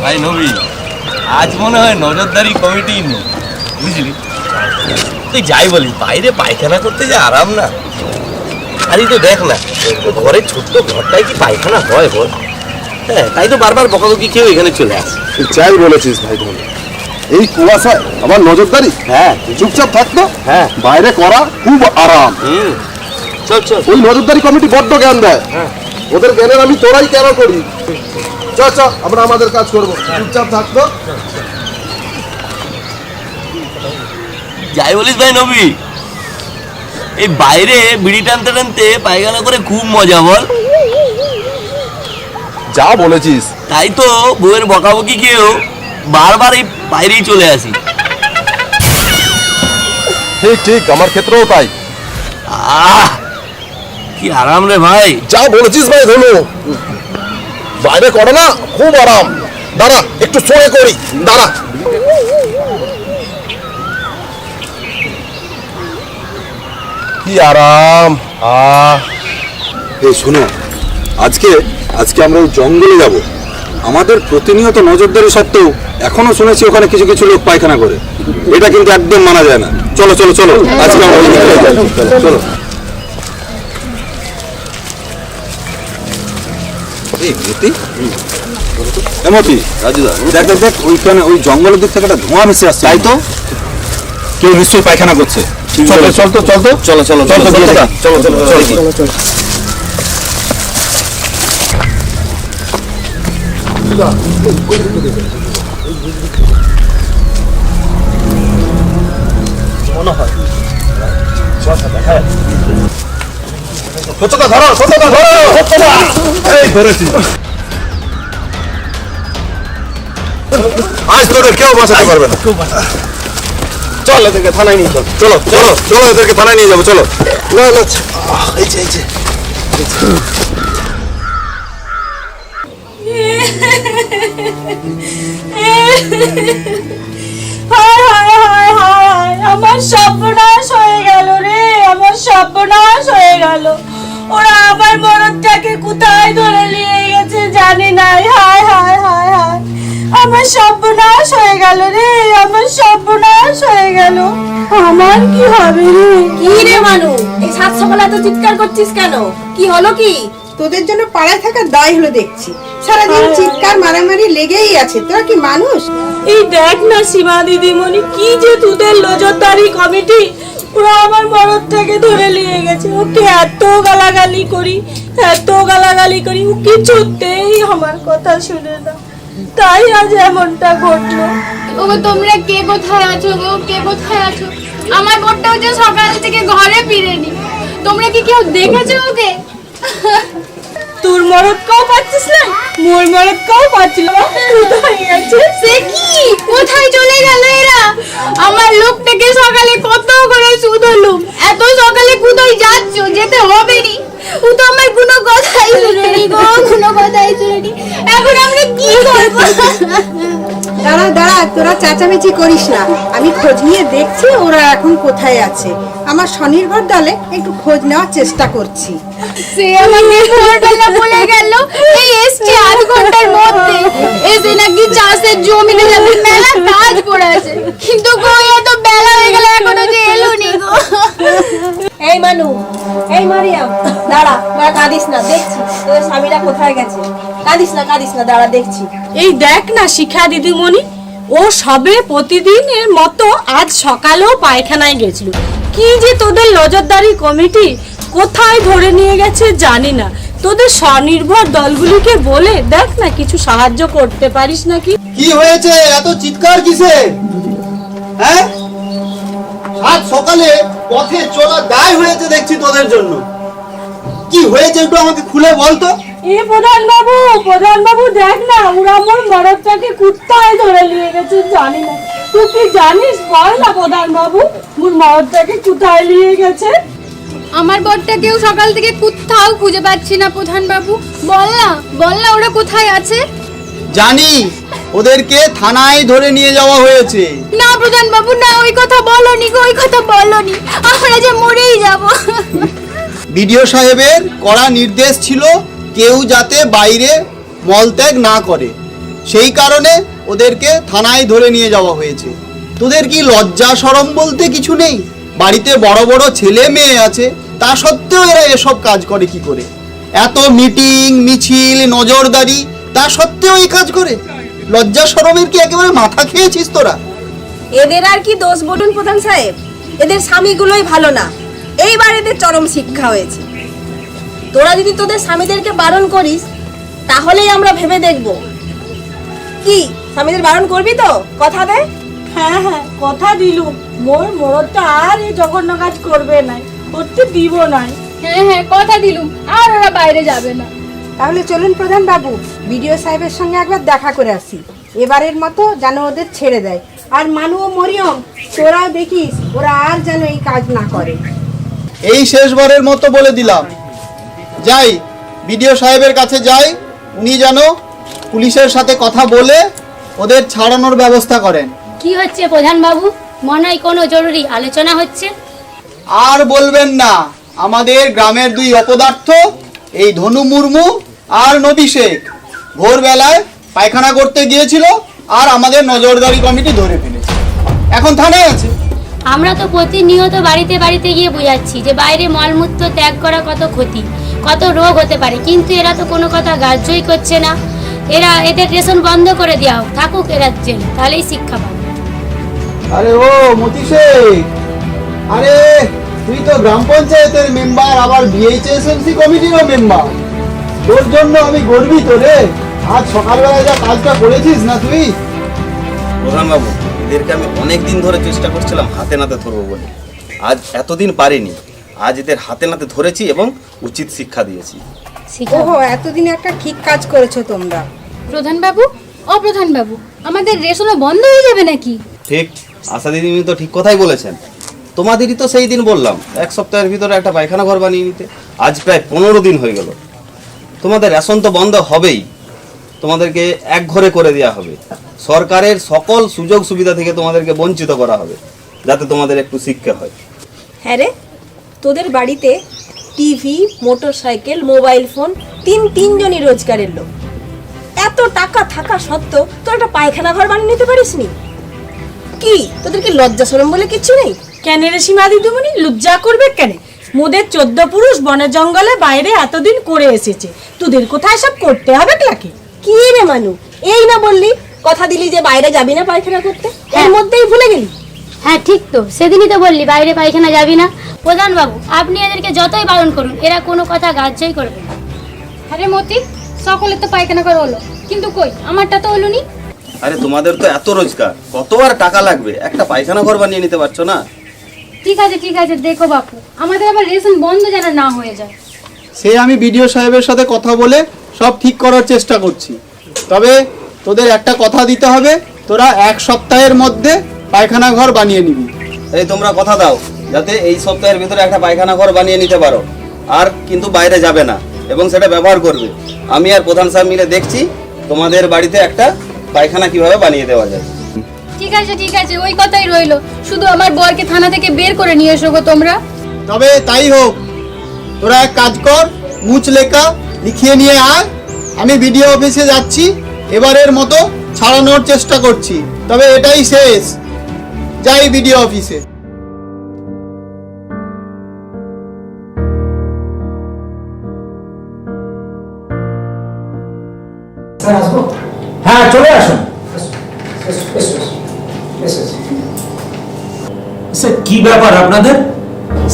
ভাই নবী, আজ মনে হয় নজরদারি কমিটি নেই, বুঝলি? তুই যাই বলি, বাইরে পায়খানা করতে যে আরাম না। আরে তো দেখ না, ঘরের ছোট্ট ঘরটায় কি পায়খানা হয় বল? হ্যাঁ, তাই তো বারবার বকাবকি খেয়েও এখানে চলে আসে। যাই বলেছিস ভাই, ধরে এই কুয়াশায় আবার নজরদারি? হ্যাঁ, চুপচাপ থাকতো। হ্যাঁ, বাইরে করা খুব আরাম। চল চল। ওই নজরদারি কমিটি বড্ড জ্ঞান দেয়। হ্যাঁ, ওদের জ্ঞানের আমি তোরাই কেন করি। চল চল, আমরা আমাদের কাজ করবো। চুপচাপ থাকতো। যাই বলিস ভাই নবী, এই বাইরে বিড়ি টানতে টানতে পায়খানা করে খুব মজা বল। যা বলেছিস। তাই তো বউয়ের বকাবকি খেয়েও বারবার এই বাইরেই চলে আসি। ঠিক ঠিক, আমার ক্ষেত্রেও তাই। আহ, কি আরাম রে ভাই। যা বলেছিস ভাই ধনু, বাইরে করো না খুব আরাম। দাঁড়া একটু সরে করি, দাঁড়া। কি আরাম। এই শোনো, আজকে আমরা ওই জঙ্গলে যাব। আমাদের প্রতিনিয়ত নজরদারি সত্ত্বেও এখনো শুনেছি ওখানে কিছু কিছু লোক পায়খানা করে। এটা কিন্তু একদম মানা যায় না। চলো চলো চলো, আজকে আমরা ওই দিকে যাই। চলো। এই মতি, মতি, রাজুদা, দেখ দেখ দেখ, ওইখানে ওই জঙ্গলের দিক থেকে একটা ধোঁয়া ভেসে আসছে। তাই তো, কেউ নিশ্চয়ই পায়খানা করছে। চলো চল তো, চল তো, চলো চলো চলো চলো চলো চলো চলো। সত্যতা ধরো, সত্যতা ধরো, সত্যতা। এই ধরেছি। আজ তোদের কেউ বাঁচাতে পারবে না। চল এদেরকে থানায় নিয়ে চল। চলো চলো চলো, এদেরকে থানায় নিয়ে যাবো। চলো। না না, এই যে এই যে আমার সর্বনাশ হয়ে গেল রে, আমার সর্বনাশ হয়ে গেল। ওরা আমার মরদটাকে কোথায় ধরে নিয়ে গেছে জানি না। হায় হায় হায় হায়, আমার সর্বনাশ হয়ে গেল রে, আমার সর্বনাশ হয়ে গেল। আমার কি হবে রে? কি রে মানু, এই সাত সকালে এত চিৎকার করছিস কেন? কি হলো কি? তোদের জন্য পাড়ায় থাকার দায় হলো দেখছি। সারাদিন চিৎকার মারামারি লেগেই আছে। তোরা কি মানুষ? এই দেখ না সীমা দিদিমণি, কি যে তোদের নজরদারি কমিটি, ওরা আমার মরদটাকে ধরে নিয়ে গেছে। ওকে এত গালাগালি করি, এত গালাগালি করি, ও কিছুতেই আমার কথা শুনে না। তাই আজ এমনটা ঘটলো। ওগো তোমরা কে কোথায় আছো গো? কে কোথায় আছো? আমার বোনটা হচ্ছে সকাল থেকে ঘরে ফিরেনি। তোমরা কি কেউ দেখেছো ওকে? তোর মরদকেও পাচ্ছিস না, মোর মরদকেও পাচ্ছিল না। কোথায় গেছে? সে কি, কোথায় চলে গেল এরা? আমার লোকটাকে সকালে কত করে শুধলুম, এত সকালে কোথায় যাচ্ছ? যেতে হবে নি। ও তো আমার কোনো কথাই শুনেনি গো, কোনো কথাই শুনেনি। এখন আমরা কি করবো? দাঁড়া দাঁড়া, তোরা চেঁচামেচি করিস না। আমি খোঁজ নিয়ে দেখছি ওরা এখন কোথায় আছে। আমার স্বনির্ভর দলে একটু খোঁজ নেওয়ার চেষ্টা করছি। সে আমাকে ভোরবেলা বলে গেল এই এসছে আধ ঘন্টার মধ্যে, এসে নাকি চাষের জমিতে যাবে, মেলা কাজ পড়ে আছে। কিন্তু গো এত বেলা হয়ে গেল এখনো যে এলো নি গো। এই মানু, এই মারিয়াম, দাঁড়া, তোরা কাঁদিস না, দেখছি তোদের স্বামীরা কোথায় গেছে। কাঁদিস না, দাঁড়া দেখছি। এই দেখ না শিখা দিদিমণি, ও সবে প্রতিদিনের মতো আজ সকালেও পায়খানায় গেছিল। কি যে তোদের নজরদারি কমিটি কোথায় ধরে নিয়ে গেছে জানি না। তোদের স্বনির্ভর দলগুলিকে বলে দেখ না, কিছু সাহায্য করতে পারিস নাকি। কি হয়েছে এত চিৎকার কিসে? হ্যাঁ, আজ সকালে পথে চলা দায় হয়েছে দেখছি তোদের জন্য। কি হয়েছে একটু আমাকে খুলে বলতো। এ প্রধান বাবু দেখ না, ওরা আমার মরদটাকে কোথায় ধরে নিয়ে গেছে জানি না। তুই কি জানিস? বল না প্রধান বাবু, মোর মরদটাকে কোথায় নিয়ে গেছে। আমার বরটাকেও সকাল থেকে কোথাও খুঁজে পাচ্ছি না প্রধান বাবু। বল না ওরা কোথায় আছে? জানি ওদেরকে থানায় ধরে নিয়ে যাওয়া হয়েছে। না প্রধান বাবু না, ওই কথা বলনি গো, ওই কথা বলনি, আমরা যে মরেই যাব। বিডিও সাহেবের কড়া নির্দেশ ছিল কেউ যাতে বাইরে মলত্যাগ না করে, সেই কারণে ওদেরকে থানায় ধরে নিয়ে যাওয়া হয়েছে। তোদের কি লজ্জা শরম বলতে কিছু নেই? বাড়িতে বড় বড় ছেলে মেয়ে আছে, তা সত্ত্বেও এরা এসব কাজ করে কি করে? এত মিটিং মিছিল নজরদারি, তা সত্ত্বেও এই কাজ করে? লজ্জা শরমের কি একেবারে মাথা খেয়েছিস তোরা? এদের আর কি দোষ বলুন প্রধান সাহেব, এদের স্বামীগুলোই ভালো না, এইবার এদের চরম শিক্ষা হয়েছে। তোরা যদি তোদের স্বামীদেরকে বারণ করিস তাহলেই আমরা ভেবে দেখব। কি স্বামীদের বারণ করবি তো? কথা দে। হ্যাঁ হ্যাঁ, কথা দিলুম, মোর মরদটা আর এই জঘন্য কাজ করবে না, করতে দিব না। হ্যাঁ হ্যাঁ, কথা দিলুম, আর ওরা বাইরে যাবে না। তাহলে চলুন প্রধান বাবু, বিডিও সাহেবের সঙ্গে একবার দেখা করে আসি, এবারের মতো যেন ওদের ছেড়ে দেয়। আর মানু ও মরিয়ম, তোরাও দেখিস ওরা আর যেন এই কাজ না করে। এই শেষবারের মতো বলে দিলাম, যাই বিডিও সাহেবের কাছে যাই, উনি যেন পুলিশের সাথে কথা বলে ওদের ছাড়ানোর ব্যবস্থা করেন। কি হচ্ছে প্রধান বাবু? মনে হয় কোনো জরুরি আলোচনা হচ্ছে। আর বলবেন না, আমাদের গ্রামের দুই অপদার্থ, এই ধনু মুর্মু আর নবী শেখ, ভোরবেলায় পায়খানা করতে গিয়েছিল আর আমাদের নজরদারি কমিটি ধরে ফেলেছে, এখন থানায় আছে। আমরা তো প্রতিনিয়ত বাড়িতে বাড়িতে গিয়ে বোঝাচ্ছি যে বাইরে মলমূত্র ত্যাগ করা কত ক্ষতি, কত রোগ হতে পারে, কিন্তু এরা তো কোনো কথা গ্রাহ্যই করছে না। এদের রেশন বন্ধ করে দেওয়া হোক, থাকুক এরা জেলে, তাহলেই শিক্ষা পাবে। আরে ও মতি শেখ, আরে তুই তো গ্রাম পঞ্চায়েতের মেম্বার, আবার বিএইচএসএমসি কমিটিরও মেম্বার, তোর জন্য আমি গর্বিত রে। আজ সকালবেলা যা কাজটা করেছিস না তুই। প্রধানবাবু, এদেরকে আমি অনেক দিন ধরে চেষ্টা করছিলাম হাতে নাতে ধরবো বলে, আজ এতদিন পারিনি, আজ এদের হাতে নাতে ধরেছি এবং উচিত শিক্ষা দিয়েছি। শিক্ষা ওহো, এতদিনে একটা ঠিক কাজ করেছো তোমরা। প্রধান বাবু, ও প্রধান বাবু, আমাদের রেশনও বন্ধ হয়ে যাবে নাকি? ঠিক, আশা দিদিনি তো ঠিক কথাই বলেছেন। তোমাদেরই তো সেই দিন বললাম এক সপ্তাহের ভিতরে একটা পায়খানা ঘর বানিয়ে নিতে, আজ প্রায় 15 দিন হয়ে গেল। তোমাদের রেশন তো বন্ধ হবেই, তোমাদেরকে এক ঘরে করে দেওয়া হবে, সরকারের সকল সুযোগ সুবিধা থেকে তোমাদেরকে বঞ্চিত করা হবে, যাতে তোমাদের একটু শিক্ষা হয়। হ্যাঁ রে, তোদের বাড়িতে টিভি, মোটরসাইকেল, মোবাইল ফোন, তিনজনই রোজগারের লোক, এত টাকা থাকা সত্ত্বেও তোর একটা পায়খানা ঘর বানিয়ে নিতে পারিসনি? কি তোদের কি লজ্জা শরম বলে কিছু নেই? কেন রে সীমা দিদিমণি, লজ্জা করবে কেন? মোদের 14 পুরুষ বনে জঙ্গলে বাইরে এতদিন করে এসেছে, তোদের কোথায় সব করতে হবে নাকি? কি রে মানু, এই না বললি কথা দিলি যে বাইরে যাবি না পায়খানা করতে, এর মধ্যেই ভুলে গেলি? হ্যাঁ ঠিক তো, সেদিনই তো বললি বাইরে পায়খানা যাবি না। প্রধান বাবু, আপনি এদেরকে যতই বারণ করুন এরা কোনো কথা গ্রাহ্যই করবে না। আরে মতি, সকলে তো পায়খানা করা হলো, কিন্তু কই আমারটা তো হলো নি। আরে তোমাদের তো এত রোজগার, কত আর টাকা লাগবে, একটা পায়খানা ঘর বানিয়ে নিতে পারছো না? ঠিক আছে দেখো বাপু, আমাদের আবার রেশন বন্ধ যেন না হয়ে যায়। সে আমি বিডিও সাহেবের সাথে কথা বলে সব ঠিক করার চেষ্টা করছি, তবে তোদের একটা কথা দিতে হবে, তোরা 1 সপ্তাহের মধ্যে পায়খানা ঘর বানিয়ে নিবি। এই তোমরা কথা দাও যাতে এই সপ্তাহের ভিতরে একটা পায়খানা ঘর বানিয়ে নিতে পারো, আর কিন্তু বাইরে যাবে না এবং সেটা ব্যবহার করবে। আমি আর প্রধান সাহেব মিলে দেখছি তোমাদের বাড়িতে একটা পায়খানা কিভাবে বানিয়ে দেওয়া যায়। ঠিক আছে, ওই কথাই রইলো, শুধু আমার বরকে থানা থেকে বের করে নিয়ে এসো গো তোমরা। তবে তাই হোক, তোরা এক কাজ কর, মুচলেখা লিখিয়ে নিয়ে আয়, আমি বিডিও অফিসে যাচ্ছি, এবারের মতো ছাড়ানোর চেষ্টা করছি, তবে এটাই শেষ। যাই বিডিও অফিসে। হ্যাঁ চলে আসুন। স্যার কি ব্যাপার আপনাদের?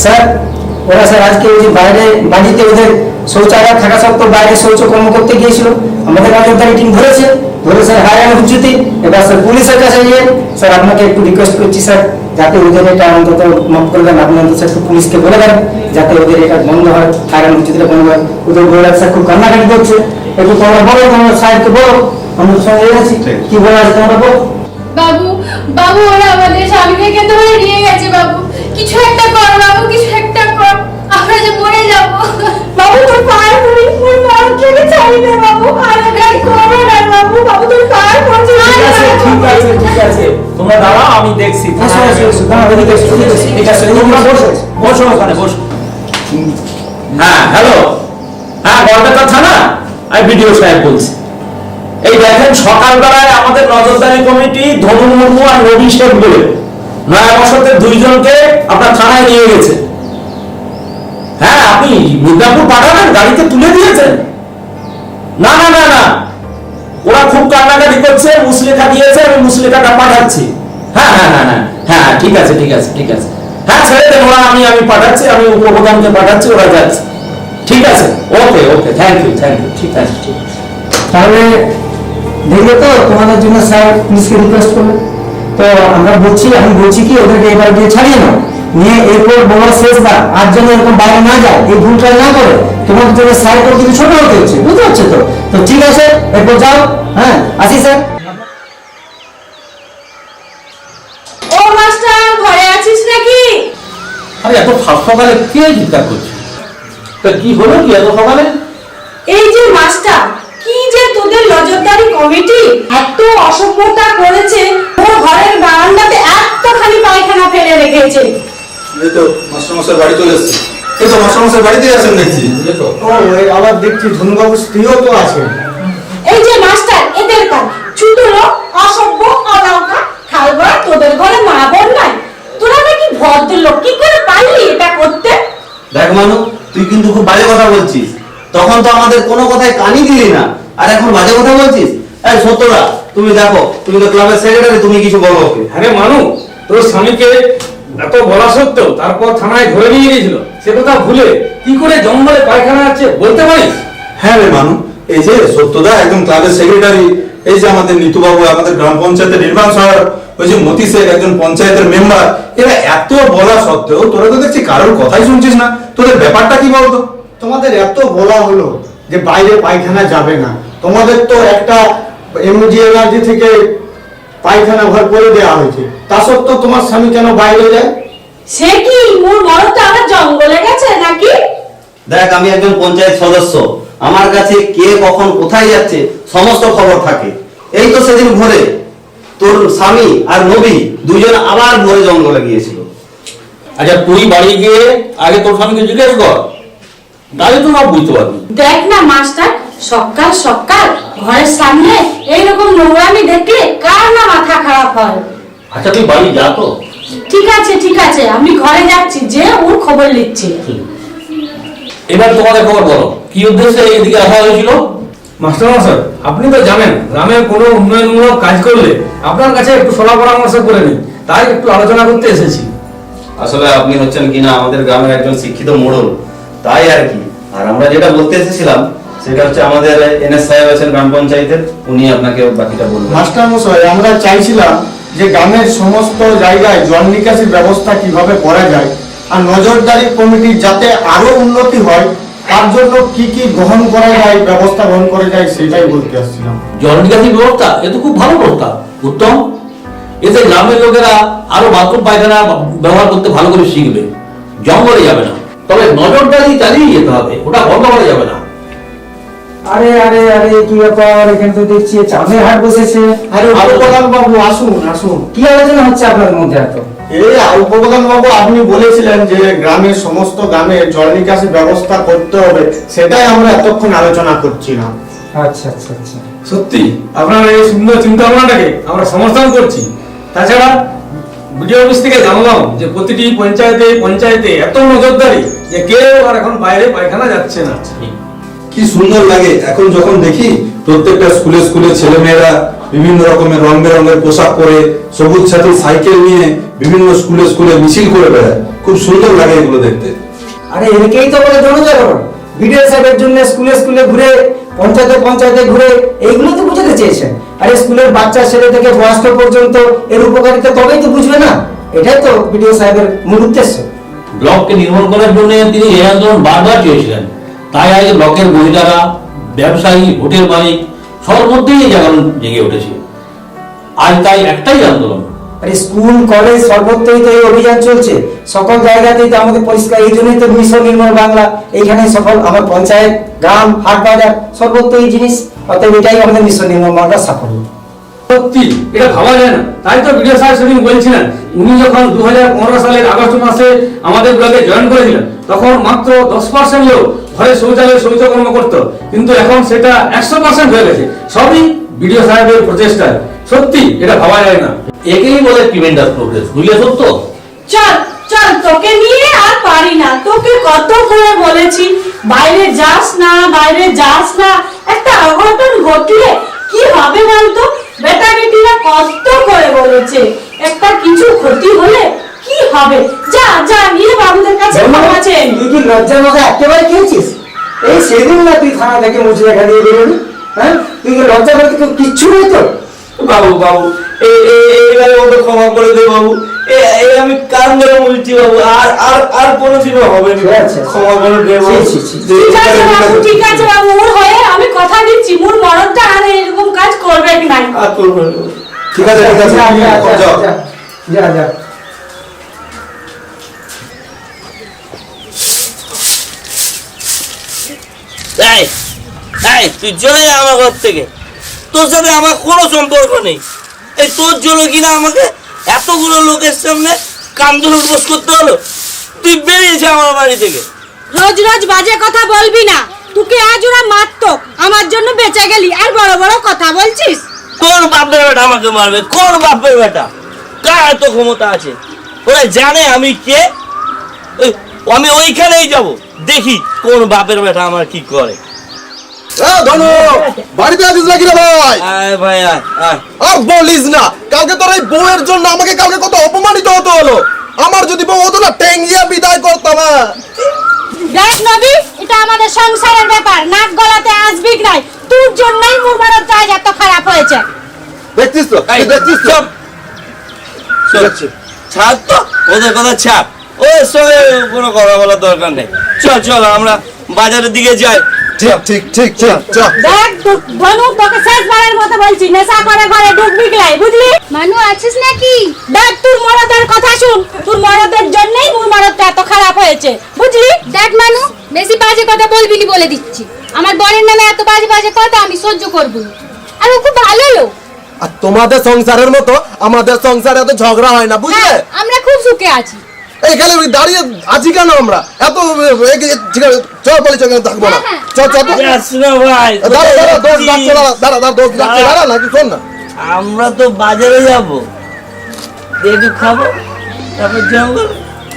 স্যার ওরা স্যার আজকে ওই যে বাইরে বাড়িতে ওদের শৌচালয় থাকা সত্ত্বেও বাইরে শৌচকর্ম করতে গিয়েছিল, আমাদের নজরদারি টিম ধরে স্যার হায়ার হুজুতি। এবার স্যার পুলিশের কাছে গিয়ে স্যার আপনাকে একটু রিকোয়েস্ট করছি স্যার, যাতে ওদের এটা অন্তত মাফ করবেন, আপনি অন্তত একটু পুলিশকে বলে দেন যাতে ওদের এটা বন্ধ হয়, হায়ার হুজুতিটা বন্ধ হয়। ওদের বলে স্যার খুব কান্নাকাটি করছে, একটু তোমরা বলো, তোমরা সাহেবকে বলো, আমরা সঙ্গে আছি, কি বলা আছে তোমরা বলো। বাবু ওরা আমাদের স্বামীকে ধরে নিয়ে গেছে, বাবু কিছু একটা কর, বাবু কিছু একটা কর, আমরা যে মরে যাব। বাবু তোর পায়ে পড়ি, মোর মা কে ছাড়ি দে বাবু, আর গাই করো না বাবু, বাবু তোর পায়ে পড়ছি। তোমরা দাঁড়াও, আমি দেখছি। ঠিক আছে তোমরা বসো বসো ওখানে বসো। হ্যাঁ হ্যালো, হ্যাঁ বরপেটা থানা, আমি বিডিও সাহেব বলছি। এই দেখেন সকালবেলায় আমাদের নজরদারি কমিটি ধনু মুর্মু আর রবি শেখ বলে নয়া বসতের দুইজনকে আপনার থানায় নিয়ে গেছে। হ্যাঁ আপনি মিদনাপুর পাঠাবেন, গাড়িতে তুলে দিয়েছেন? না না না না, ওরা খুব কান্নাকাটি করছে, মুসলেখা দিয়েছে, আমি মুসলেখাটা পাঠাচ্ছি। হ্যাঁ হ্যাঁ হ্যাঁ হ্যাঁ হ্যাঁ ঠিক আছে ঠিক আছে ঠিক আছে, হ্যাঁ ছেড়ে দেন, ওরা আমি পাঠাচ্ছি, আমি উপপ্রধানকে পাঠাচ্ছি, ওরা যাচ্ছে। ঠিক আছে, ওকে ওকে, থ্যাংক ইউ থ্যাংক ইউ, ঠিক আছে ঠিক আছে। তাহলে দেখলে তো তোমাদের জন্য স্যার পুলিশকে রিকোয়েস্ট করবে। তো আমরা বলছি, আমি বলছি কি ওদেরকে এবার দিয়ে ছাড়িয়ে নাও, নিয়ে এরপর বড় শেষবার আর যেন এরকম বাইরে না যায়, এই ভুলটা না করে। তোমাদের জন্য স্যার তো কিছু ছোট হতে হচ্ছে, বুঝতে পারছো তো? তো ঠিক আছে, এরপর যাও। হ্যাঁ আসি স্যার। ও মাস্টার, ঘরে আছিস নাকি? আরে এত সকালে কে চিন্তা করছে? তা কি হলো কি এত সকালে? এই যে মাস্টার, কি যে তোদের নজরদারি কমিটি এত অসভ্যতা করেছে, ওর ঘরের বারান্দাতে এত খালি পায়খানা ফেলে রেখেছে। এই তো মাস্টারমশাই বাড়ি চলে এসেছে। এই তো মাস্টারমশাই বাড়িতে আছেন দেখছি। ও এই আবার দেখছি ধনুবাবু স্ত্রীও তো আছে। এই যে মাস্টার, এদের কাজ ছুটলো, অসভ্য, অলঙ্কা, খালবা, তোদের ঘরে মা বোন নাই, তোরা নাকি ভদ্রলোক, কি করে পারলি এটা করতে? দেখ মানু, তুই কিন্তু খুব বাজে কথা বলছিস। তখন তো আমাদের কোনো কথায় কানই দিলি না, আর এখন বাজে কথা বলছিস। এই সত্যরা, তুমি দেখো, তুমি তো ক্লাবের সেক্রেটারি, তুমি কিছু বলো ওকে। আরে মানু, তোর স্বামীকে এত বলা সত্ত্বেও তারপর থানায় ধরে নিয়ে গিয়েছিল, সে কথা ভুলে কি করে জঙ্গলে পায়খানা আছে বলতে পারিস? হ্যাঁ রে মানু, এই যে সত্যদা একদম ক্লাবের সেক্রেটারি, এই যে আমাদের নিতুবাবু, আমাদের গ্রাম পঞ্চায়েতের নির্মাণ সহায়ক, ওই যে মতি শেখ একজন পঞ্চায়েতের মেম্বার, এরা এত বলা সত্ত্বেও তোরা তো দেখছি কারোর কথাই শুনছিস না। তোদের ব্যাপারটা কি বলতো? তোমাদের এত বলা হলো যে বাইরে পায়খানা যাবে না, তোমাদের তো একটা এমজিএনআরজি থেকে পায়খানা ঘর করে দেওয়া হয়েছে, তা সত্ত্বেও তোমার স্বামী কেন বাইরে যায়? সে কি মোর মরদটা আমার জঙ্গলে গেছে নাকি? দেখ, আমি একজন পঞ্চায়েত সদস্য, আমার কাছে কে কখন কোথায় যাচ্ছে সমস্ত খবর থাকে। এই তো সেদিন ভোরে তোর স্বামী আর নবী দুজন আবার ভোরে জঙ্গলে গিয়েছিল। আচ্ছা তুই বাড়ি গিয়ে আগে তোর স্বামীকে জিজ্ঞেস কর, তাহলে তো সব বুঝতে পারবি। দেখ না মাস্টার, সকাল সকাল ঘরের সামনে এইরকম নোংরামি দেখলে কার না মাথা খারাপ হয়। আচ্ছা তুই বাড়ি যা তো। ঠিক আছে ঠিক আছে, আমি ঘরে যাচ্ছি, যে ওর খবর নিচ্ছি। এবার তোমাদের খবর বলো, কি উদ্দেশ্যে এদিকে আসা হয়েছিল? মাস্টারমশাই, আপনি তো জানেন গ্রামের কোনো উন্নয়নমূলক কাজ করলে আপনার কাছে একটু সলা পরামর্শ করে নিই, তাই একটু আলোচনা করতে এসেছি। আসলে আপনি হচ্ছেন কিনা আমাদের গ্রামের একজন শিক্ষিত মোড়ল, তাই আর কি। আর আমরা যেটা বলতে এসেছিলাম সেটা হচ্ছে আমাদের এনএস সাহেব আছেন গ্রাম পঞ্চায়েতের, উনি আপনাকে বাকিটা বলবেন। মাস্টার মশাই, আমরা চাইছিলাম যে গ্রামের সমস্ত জায়গায় জল নিকাশির ব্যবস্থা কিভাবে করা যায়, আর নজরদারি কমিটির যাতে আরো উন্নতি হয় তার জন্য কি কি গ্রহণ করা যায়, ব্যবস্থা গ্রহণ করা যায়, সেটাই বলতে আসছিলাম। জল নিকাশি ব্যবস্থা, এ তো খুব ভালো প্রস্তাব, উত্তম। এতে গ্রামের লোকেরা আরো বাথরুম পায়খানা ব্যবহার করতে ভালো করে শিখবে, জঙ্গলে যাবে না। তবে নজরদারি চালিয়ে যেতে হবে, ওটা বন্ধ করা যাবে না। আরে আরে আরে কি ব্যাপার, এখানে তো দেখছি চাঁদের হাট বসেছে। আরে উপপ্রধান বাবু, আসুন আসুন। কি আলোচনা হচ্ছে আপনার মধ্যে এত? এই উপপ্রধান বাবু, আপনি বলেছিলেন যে গ্রামের সমস্ত গ্রামে জল নিকাশি ব্যবস্থা করতে হবে, সেটাই আমরা এতক্ষণ আলোচনা করছিলাম। আচ্ছা আচ্ছা আচ্ছা, সত্যি আপনার এই সুন্দর চিন্তা ভাবনাটাকে আমরা সমর্থন করছি। তাছাড়া বিডিও অফিস থেকে জানলাম যে প্রতিটি পঞ্চায়েতে এত নজরদারি যে কেউ আর এখন বাইরে পায়খানা যাচ্ছে না। কি সুন্দর লাগে এখন যখন দেখি প্রত্যেকটা স্কুলে স্কুলে ছেলে মেয়েরা বিভিন্ন রকমের রং বেরঙের পোশাক পরে সবুজ সাথী সাইকেল নিয়ে বিভিন্ন স্কুলে স্কুলে মিছিল করে বেড়ায়। খুব সুন্দর লাগে এগুলো দেখতে। আরে একেই তো বলে জনজাগরণ। বিডিও সাহেবের জন্য স্কুলে স্কুলে ঘুরে, পঞ্চায়েতে ঘুরে এইগুলো তো বুঝাতে চেয়েছেন। আরে স্কুলের বাচ্চা ছেলে থেকে বয়স্ক পর্যন্ত এর উপকারিতা তবেই তো বুঝবে না। এটাই তো বিডিও সাহেবের মূল উদ্দেশ্য। ব্লককে নির্মূল করার জন্য তিনি এই আন্দোলন বারবার চেয়েছিলেন, তাই আজ ব্লকের মহিলারা, ব্যবসায়ী, হোটেল মালিক সবার মধ্যেই এই জাগরণ জেগে উঠেছে। আজ তাই একটাই আন্দোলন। আরে স্কুল কলেজ সর্বত্রই তো এই অভিযান চলছে, সকল জায়গাতেই তো আমাদের পরিষ্কার। এই জন্যই তো মিশন নির্মল বাংলা, এইখানে সকল আমার পঞ্চায়েত, গ্রাম, হাট বাজার সর্বত্র এই জিনিস। অতএব এটাই আমাদের মিশন নির্মল বাংলার সাফল্য। সত্যি এটা ভাবা যায় না। তাই তো ভিডিও সাহেব সেদিন বলছিলেন, উনি যখন 2015 সালের আগস্ট মাসে আমাদের ব্লগে জয়েন করেছিলেন তখন মাত্র 10% লোক ঘরে শৌচালয়ে শৌচকর্ম করতো, কিন্তু এখন সেটা 100% হয়ে গেছে, সবই ভিডিও সাহেবের প্রচেষ্টায়। সত্যি এটা ভাবা যায় না। একেই বলে ট্রিমেন্ডাস প্রোগ্রেস, বুঝলে সত্য? চল চল, তোকে নিয়ে আর পারি না। তোকে কত করে বলেছি বাইরে যাস না, বাইরে যাস না। একটা অঘটন ঘটলে কি হবে বলতো? বেটা বেটিরা কত করে বলেছে, একটা কিছু ক্ষতি হলে কি হবে? যা যা, নিয়ে বাবুদের কাছে ক্ষমা চেয়ে নে। তুই কি লজ্জার মাথা একেবারে খেয়েছিস? এই সেদিন না তুই থানা থেকে মুছে দেখা দিয়ে বেরোলি, হ্যাঁ? তুই কি লজ্জা করতে কিচ্ছু নেই তো? বাবু বাবু এইবারে ওকে ক্ষমা করে দে বাবু। আমি কান ধরে বলছি বাবু, আর আর আর কোনোদিনও হবে না। ক্ষমা করে দে বাবু। ঠিক আছে বাবু, ঠিক আছে বাবু, ওর হয়ে আমি কথা দিচ্ছি, মোর মরদটা আর এরকম কাজ করবে না। আর করবো না। ঠিক আছে ঠিক আছে, যাও। যা যা। এই এই, তুই চলে যা আমার ঘর থেকে, তোর সাথে আমার কোনো সম্পর্ক নেই। এই তোর জন্য কিনা আমাকে এতগুলো লোকের সামনে কান্দন উপোস করতে হলো। তুই বেরিয়েছে আমার বাড়ি থেকে। রোজ রোজ বাজে কথা বলবি না। তোকে আজ ওরা মারতো, আমার জন্য বেঁচে গেলি, আর বড় বড় কথা বলছিস। কোন বাপের বেটা আমাকে মারবে? কোন বাপের বেটা? কার এত ক্ষমতা আছে? ওরা জানে আমি কে। আমি ওইখানেই যাব, দেখি কোন বাপের বেটা আমার কি করে। ধনু, বাড়িতে আছিস নাকি রে ভাই? আয় ভাই আয় আয়। আর বলিস না, কালকে তোর এই বউয়ের জন্য আমাকে কালকে কত অপমানিত হতে হলো। আমার যদি বউ হতো না, টেঙ্গিয়া বিদায় করতাম। দেখ নবী, এটা আমাদের সংসারের ব্যাপার, নাক গলাতে আসবি নাই। তোর জন্যই মোর বাড়ির কাজ এত খারাপ হয়েছে। দেখছিস তো, এই, দেখছিস তো? চল, ছাড় তো ওদের কথা, ছাড়। ওর সঙ্গে কোনো কথা বলার দরকার নেই। চল চল, আমরা বাজারের দিকে যাই। ঠিক ঠিক ঠিক ঠিক, চল। দেখ ধনু, তোকে শেষবারের মতো বলছি, নেশা করে ঘরে ঢুকবি নাই, বুঝলি? মানু আছিস নাকি? দেখ তোর মরদের কথা শুন, তোর মরদের জন্যই মোর মরদটা এত খারাপ হয়েছে, বুঝলি? দেখ মানু, বেশি বাজে কথা বলবি না বলে দিচ্ছি। আমার বরের নামে এত বাজে বাজে কথা আমি সহ্য করব না। আর ও খুব ভালো লোক। আর তোমাদের সংসারের মতো আমাদের সংসারে এত ঝগড়া হয় না, বুঝলে? হ্যাঁ, আমরা খুব সুখে আছি। এইখানে দাঁড়িয়ে আছি কেন আমরা? এত ঠিক আছে, চল বলি, চল থাকবো না। চল চল চল। যাস না ভাই। দাঁড়া দাঁড়া, দোষ লাগছে, দাঁড়া দোষ লাগছে, দাঁড়া নাকি, শোন না। আমরা তো বাজারে যাব, একটু খাবো, তারপর জঙ্গল।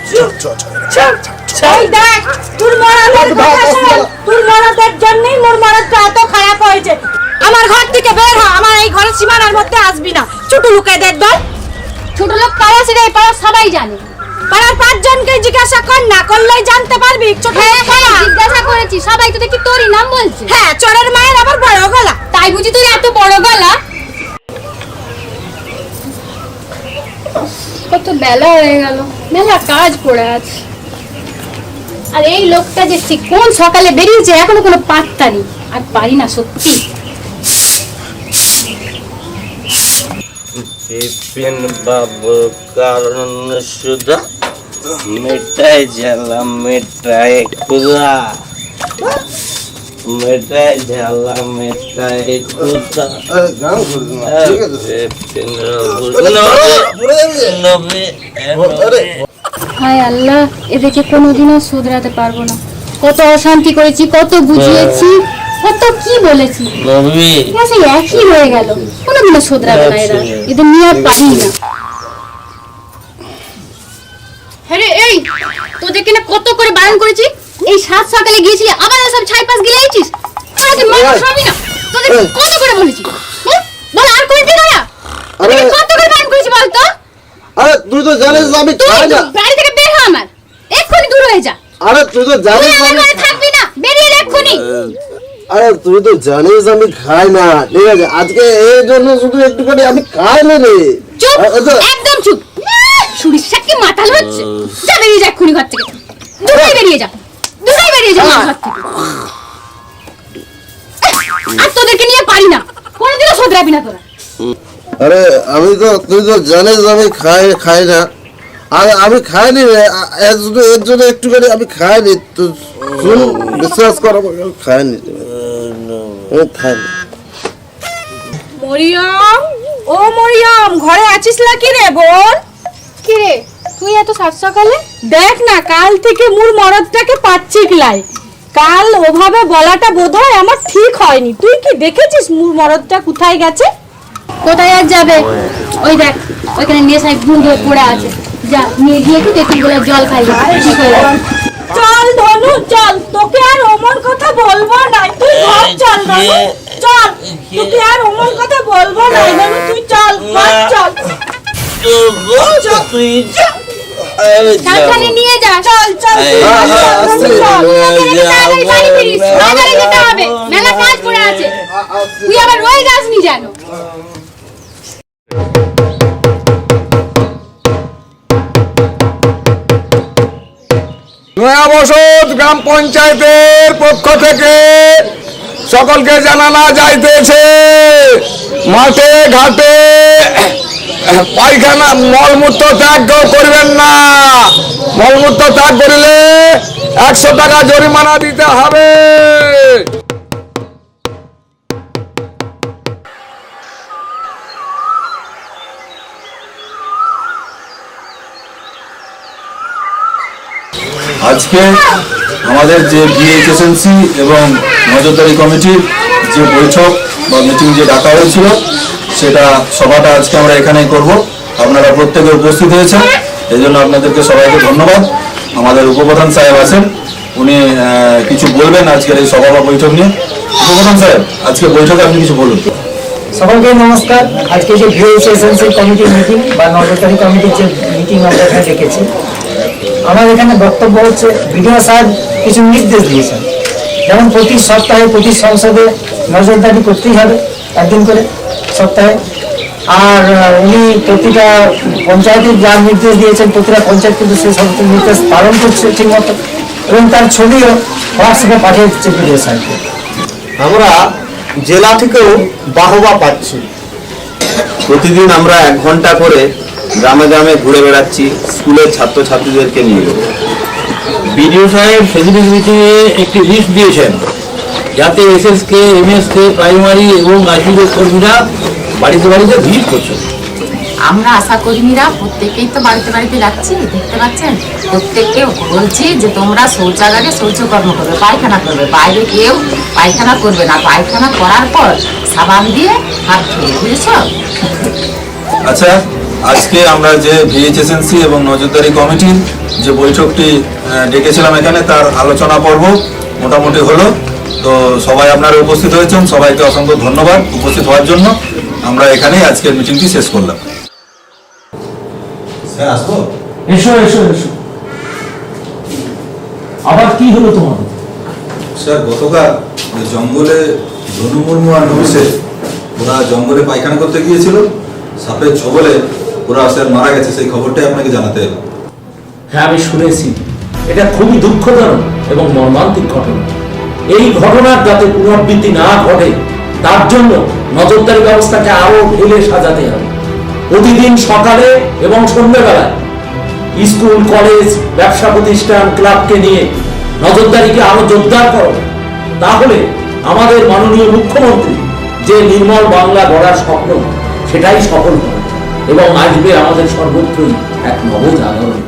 চল চল চল চল। এই দেখ, তোর মরদের কথা শোন, তোর মরদের জন্যই মোর মরদটা এত খারাপ হয়েছে। আমার ঘর থেকে বের হ, আমার এই ঘরের সীমানার মধ্যে আসবি না। ছোট লোকেদের দল। ছোট লোক কারা সেটা এই পাড়ার সবাই জানে। পাড়ার 5 জনকে জিজ্ঞাসা কর, না করলেই জানতে পারবি ছোট লোক কারা। জিজ্ঞাসা করেছি, সবাই তো দেখি তোরই নাম বলছে। হ্যাঁ, চোরের মায়ের আবার বড় গলা। তাই বুঝি তোর এত বড় গলা? কত বেলা হয়ে গেল, মেলা কাজ পড়ে আছে। আর এই লোকটা যে কোন সকালে বেরিয়েছে এখনো কোনো পাত্তা নেই। আর পারি না সত্যি। বিপিন বাবুর কারণ সুদা, মিটাই জ্বালা মিটাই ক্ষুধা, মিটাই জ্বালা মিটাই ক্ষুধা। বিপিন নবী হায় আল্লাহ, এদেরকে কোনোদিনও শুধরাতে পারবো না। কত অশান্তি করেছি, কত বুঝিয়েছি, কত কি বলেছি, নবী সেই একই হয়ে গেল। কোনোদিনও শুধরাবে না এরা, এদের নিয়ে আর পারি না। হ্যাঁ রে, এই তোদেরকে না কত করে বারণ করেছি। এই 7 সকালে গিয়েছিলি, আবার সব ছাই পাশ গিলে আইছিস। তোদেরকে মানুষ হবি না, তোদেরকে কত করে বলেছি। বল আর করবি না? আরে কত করে বারণ করেছি বলতো? আরে তুই তো জানিস আমি খাই না। বাড়ি থেকে বের হ, আমার এক্ষুনি দূর হয়ে যা। আরে তুই তো জানিস আমি থাকবি না, বেরিয়ে যা এক্ষুনি। আরে তুই তো জানিস আমি খাই না, ঠিক আছে? আজকে এই জন্য শুধু একটুখানি আমি খাই না রে। চুপ, একদম চুপ। সুরিশা কি মাতাল হচ্ছে? যা বেরিয়ে যা এক্ষুনি ঘর থেকে। দূরে বেরিয়ে যা, দূরে বেরিয়ে যা ঘর থেকে। আর তোদেরকে নিয়ে পারি না, কোনোদিনও শুধরাবি না তোরা। আরে তুই তো জানিস আমি খাই না। আর আমি খাইনি রে, শুধু এর জন্য একটুখানি আমি খাইনি। তো শুন, বিশ্বাস কর, খাইনি, খাইনি। মরিয়ম ও মরিয়ম, ঘরে আছিস নাকি রে বোন? কি রে তুই এত সাত সকালে? দেখ না, কাল থেকে মোর মরদটাকে পাচ্ছি গলাই। কাল ওভাবে বলাটা বোধহয় আমার ঠিক হয়নি। তুই কি দেখেছিস মোর মরদটা কোথায় গেছে? কোথায় আর যাবে? ওই দেখ ওইখানে নেশায় গুঁড়ো পড়ে আছে, যা নিয়ে গিয়ে একটু তেঁতুল গোলাপ জল খাই, ঠিক হয়ে যাবে। চল ধনু চল, তোকে আর অমন কথা বলবো না। তুই ঘর চল ধনু, চল, তোকে আর অমন কথা বলবো না ধনু, তুই চল ঘর চল। তুই যা। সাবধানে নিয়ে যা। চল চল তুই চল, তাড়াতাড়ি বাড়ি ফিরিস, বাজারে যেতে হবে, মেলা কাজ পড়ে আছে। তুই আবার রয়ে যাসনি যেন। নয়া বসত গ্রাম পঞ্চায়েতের পক্ষ থেকে সকলকে জানানো যাইতেছে, মাঠে ঘাটে পায়খানা মলমূত্র ত্যাগ করবেন না। মলমূত্র ত্যাগ করিলে 100 টাকা জরিমানা দিতে হবে। আজকে আমাদের যে বিএইচএসএনসি এবং নজরদারি কমিটির যে বৈঠক বা মিটিং যে ডাকা হয়েছিল, সেটা সভাটা আজকে আমরা এখানেই করব। আপনারা প্রত্যেকে উপস্থিত হয়েছেন, এই জন্য আপনাদেরকে সবাইকে ধন্যবাদ। আমাদের উপপ্রধান সাহেব আছেন, উনি কিছু বলবেন আজকের এই সভা বা বৈঠক নিয়ে। উপপ্রধান সাহেব, আজকে বৈঠকে আপনি কিছু বলুন। সকলকে নমস্কার। আজকে যে বিএইচএসএনসি কমিটির মিটিং বা নজরদারি কমিটির যে মিটিং আমরা এখানে ডেকেছি, আমার এখানে বক্তব্য হচ্ছে, বিডিও সাহেব কিছু নির্দেশ দিয়েছেন, যেমন প্রতি সপ্তাহে প্রতি সংসদে নজরদারি করতেই হবে একদিন করে সপ্তাহে। আর উনি প্রতিটা পঞ্চায়েতের যা নির্দেশ দিয়েছেন, প্রতিটা পঞ্চায়েত কিন্তু সেই সমস্ত নির্দেশ পালন করছে ঠিক মতো, এবং তার ছবিও হোয়াটসঅ্যাপে পাঠিয়ে দিচ্ছে বিডিও সাহেবকে। আমরা জেলা থেকেও বাহবা পাচ্ছি। প্রতিদিন আমরা 1 ঘন্টা করে গ্রামে গ্রামে ঘুরে বেড়াচ্ছি স্কুলের ছাত্রছাত্রীদেরকে নিয়ে। বিডিও সাহেব সেদিনের মিটিংয়ে একটি লিস্ট দিয়েছেন, যাতে এসএসকে, এমএসকে, প্রাইমারি এবং আইসিডিএস কর্মীরা বাড়িতে বাড়িতে ভিজিট করছেন। আমরা আশা কর্মীরা প্রত্যেকেই তো বাড়িতে বাড়িতে যাচ্ছি, দেখতে পাচ্ছেন। প্রত্যেককে বলছি যে তোমরা শৌচাগারে শৌচকর্ম করবে, পায়খানা করবে, বাইরে কেউ পায়খানা করবে না। পায়খানা করার পর সাবান দিয়ে হাত ধুয়ে, বুঝেছ? আচ্ছা, আজকে আমরা যে বিএইচএসএনসি এবং নজরদারি কমিটির যে বৈঠকটি ডেকেছিলাম এখানে, তার আলোচনা পর্ব মোটামুটি হলো। তো সবাই আপনারা উপস্থিত হয়েছেন, সবাইকে অসংখ্য ধন্যবাদ উপস্থিত হওয়ার জন্য। আমরা এখানেই আজকের মিটিংটি শেষ করলাম। স্যার আসবো? এসো এসো এসো। আবার কি হলো তোমার? স্যার, গতকাল ওই জঙ্গলে ধনু মুর্মু আর নবিসে ওরা জঙ্গলে পায়খানা করতে গিয়েছিল, সাপের ছোবলে ওরা স্যার মারা গেছে। সেই খবরটাই আপনাকে জানাতে এলো। হ্যাঁ, আমি শুনেছি। এটা খুবই দুঃখজনক এবং মর্মান্তিক ঘটনা। এই ঘটনার যাতে পুনরাবৃত্তি না ঘটে, তার জন্য নজরদারি ব্যবস্থাকে আরো ঢেলে সাজাতে হবে। প্রতিদিন সকালে এবং সন্ধ্যাবেলায় স্কুল, কলেজ, ব্যবসা প্রতিষ্ঠান, ক্লাবকে নিয়ে নজরদারিকে আরো জোরদার করো। তাহলে আমাদের মাননীয় মুখ্যমন্ত্রী যে নির্মল বাংলা গড়ার স্বপ্ন, সেটাই সফল হবে এবং আসবে আমাদের সর্বত্রই এক নবজাগরণ।